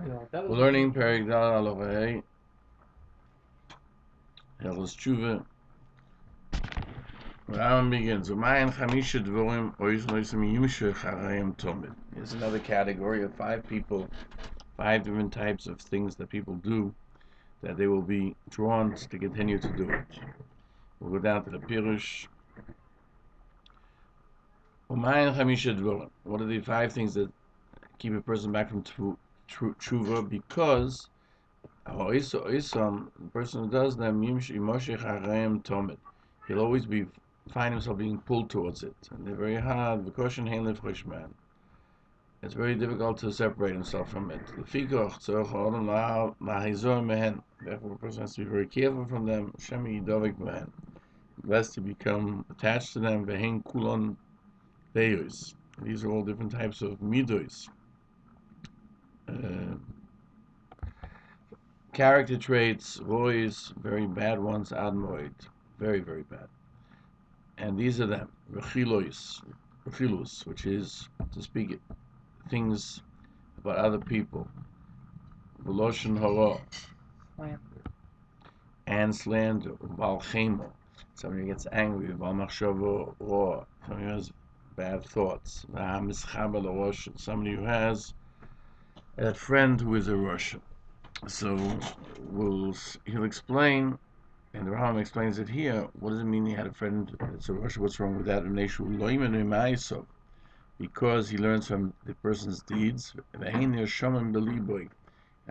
We're learning Perek Dal Halacha Hilchos Tshuva. Rambam begins. Umayin chamisha dvorim ois noisim yimshech harayim tomid. Here's another category of 5 people, 5 different types of things that people do that they will be drawn to continue to do it. We'll go down to the Peirush. Umayin chamisha dvorim. What are the 5 things that keep a person back from tshuva? Because the person who does them, he'll always find himself being pulled towards it, and they're very hard. It's very difficult to separate himself from it. Therefore, a person has to be very careful from them, lest he become attached to them. These are all different types of midos. Character traits, voice, very bad ones, admoid, very, very bad. And these are them, rechilus, which is to speak things about other people, v'loshen hara, and slander, val chemo, somebody gets angry, val machshava ra, somebody who has bad thoughts, somebody who has a friend who is a Russian. So he'll explain, and the Rambam explains it here. What does it mean he had a friend that's a Russian? What's wrong with that? Because he learns from the person's deeds, and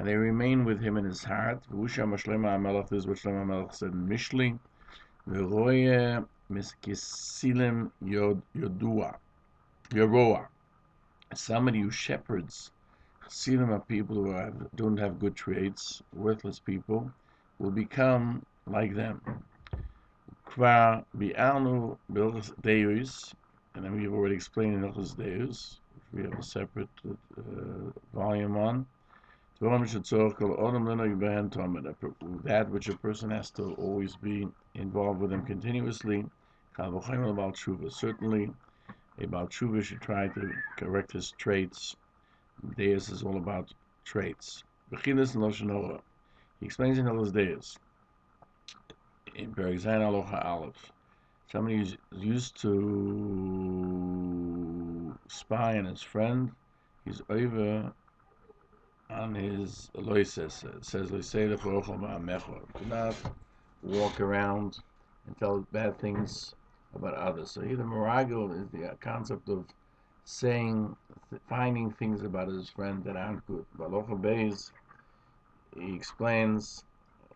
they remain with him in his heart. This is what Shlomo HaMelech said in Mishli. Somebody who shepherds Chasidim are people who don't have good traits, worthless people, will become like them. Kva bi'alnu b'ilchos deus, and then we've already explained in Hilchos Deus, which we have a separate volume on. That which a person has to always be involved with them continuously. Certainly, a Baal Tshuva should try to correct his traits. Deus is all about traits. He explains in Hilchos Deus, in Perek Zayin Halacha Aleph, somebody who's used to spy on his friend, he's over on his loises. It says, do not walk around and tell bad things about others. So here the Miragel is the concept of finding things about his friend that aren't good. Halacha Beis, he explains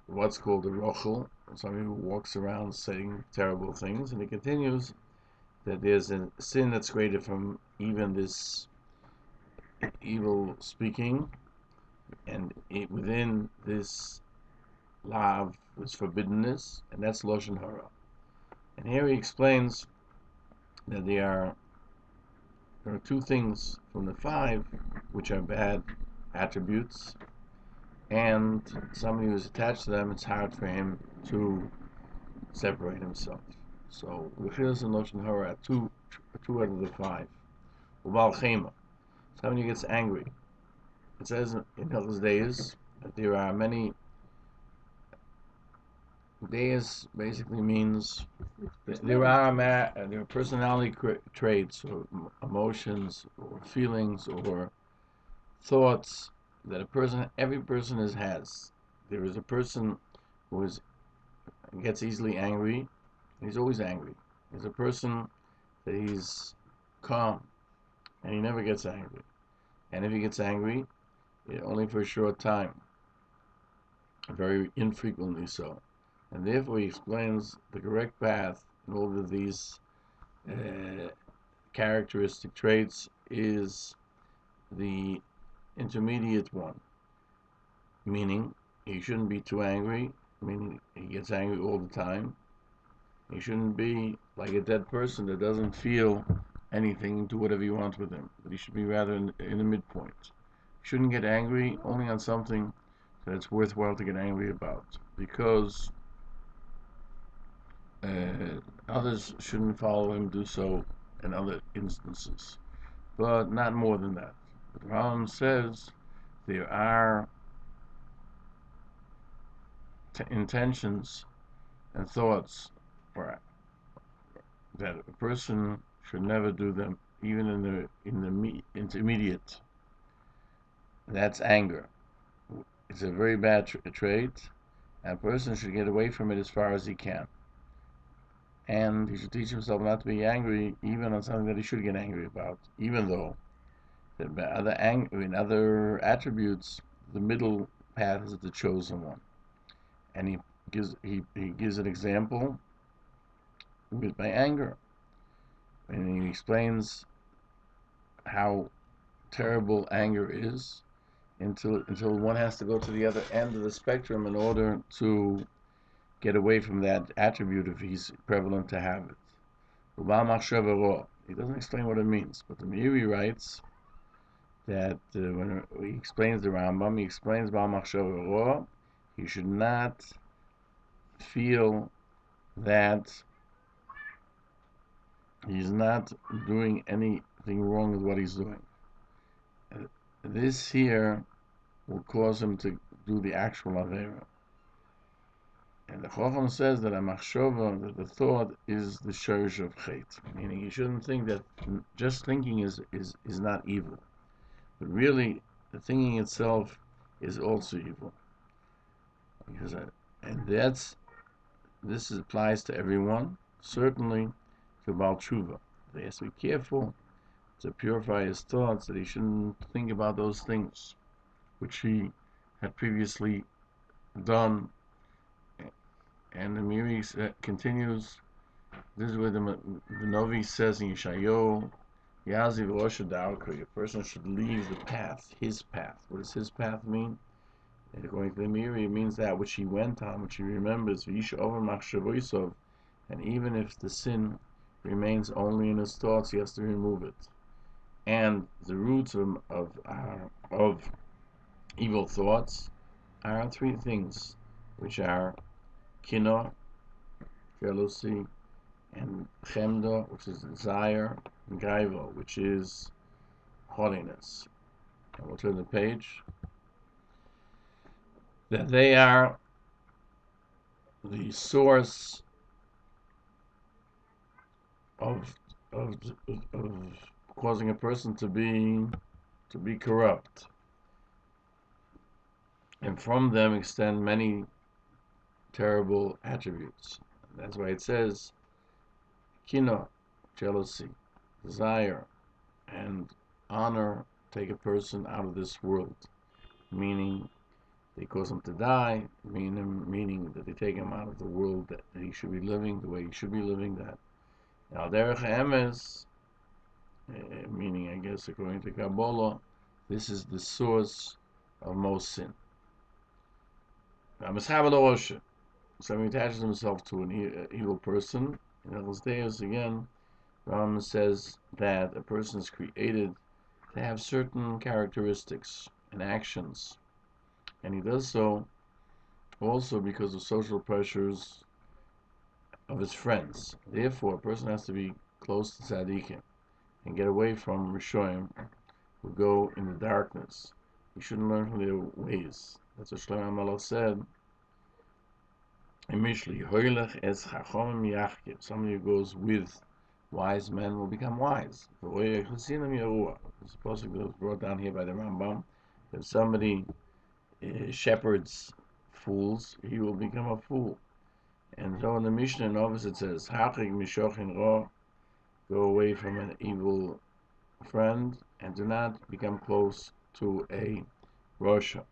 what's called a rochel, somebody who walks around saying terrible things, and he continues that there's a sin that's created from even this evil speaking, and within this lav is forbiddenness, and that's loshen hara. And here he explains that there are 2 things from the 5 which are bad attributes, and somebody who's attached to them, it's hard for him to separate himself. So Rechilus and Loshen Hara are 2 out of the 5. Ubal Chema, somebody who gets angry. It says in Hilchos Deus that there are many. Deus basically means that there are personality traits or emotions or feelings or thoughts that every person has. There is a person who gets easily angry. He's always angry. There's a person that he's calm and he never gets angry. And if he gets angry, only for a short time, very infrequently so. And therefore he explains the correct path in all of these characteristic traits is the intermediate one, meaning he shouldn't be too angry, meaning he gets angry all the time. He shouldn't be like a dead person that doesn't feel anything, do whatever you want with him, but he should be rather in the midpoint. He shouldn't get angry only on something that it's worthwhile to get angry about, because others shouldn't follow him, do so in other instances, but not more than that. But Rambam says there are intentions and thoughts that a person should never do them, even in the intermediate. That's anger. It's a very bad trait, and a person should get away from it as far as he can. And he should teach himself not to be angry, even on something that he should get angry about, even though in other attributes, the middle path is the chosen one. And he gives an example with by anger, and he explains how terrible anger is until one has to go to the other end of the spectrum in order to get away from that attribute if he's prevalent to have it. He doesn't explain what it means, but the Meiri writes that when he explains the Rambam, he explains Baal Machshava Ra, he should not feel that he's not doing anything wrong with what he's doing. This here will cause him to do the actual Avera. And the Chacham says that a machshava, that the thought is the shorsh of chet, meaning you shouldn't think that just thinking is not evil, but really the thinking itself is also evil. Because this applies to everyone, certainly to Baal Tshuva. He has to be careful to purify his thoughts, that he shouldn't think about those things which he had previously done. And the Meiri continues, this is where the Novi says in Yeshayahu, Yaziv Rosh Darkei, a person should leave the path, his path. What does his path mean? And according to the Meiri, it means that which he went on, which he remembers, V'yisha over machshavoisov, and even if the sin remains only in his thoughts, he has to remove it. And the roots of evil thoughts are three things, which are kino, jealousy, and chemda, which is desire, and gaiva, which is haughtiness. And we'll turn the page. That they are the source of causing a person to be corrupt, and from them extend many terrible attributes. That's why it says kino, jealousy, desire, and honor take a person out of this world, meaning they cause him to die, meaning that they take him out of the world that he should be living, the way he should be living. That now derech emes, meaning, I guess according to Kabbalah, this is the source of most sin. So he attaches himself to an evil person. In Hilchos Tshuva again, Rambam says that a person is created to have certain characteristics and actions, and he does so also because of social pressures of his friends. Therefore, a person has to be close to tzaddikim and get away from rishoyim who go in the darkness. He shouldn't learn from their ways. That's what Shlomo HaMelech said in Mishli, Hoylech es chachomim yachkev. Somebody who goes with wise men will become wise. This supposed to be brought down here by the Rambam. If somebody shepherds fools, he will become a fool. And so in the Mishnah in Ovis it says, Hachig mishochin ro, go away from an evil friend, and do not become close to a Rasha.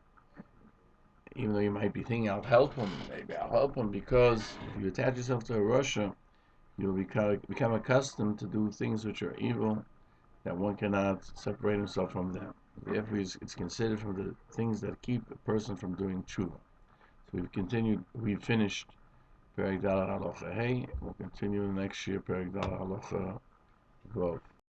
Even though you might be thinking, I'll help him, maybe I'll help him, because if you attach yourself to a Rasha, you'll become accustomed to do things which are evil, that one cannot separate himself from them. Therefore, it's considered from the things that keep a person from doing tshuva. So we've finished Perek Daled Halacha Hey. We'll continue next year, Perek Daled Halacha Vav.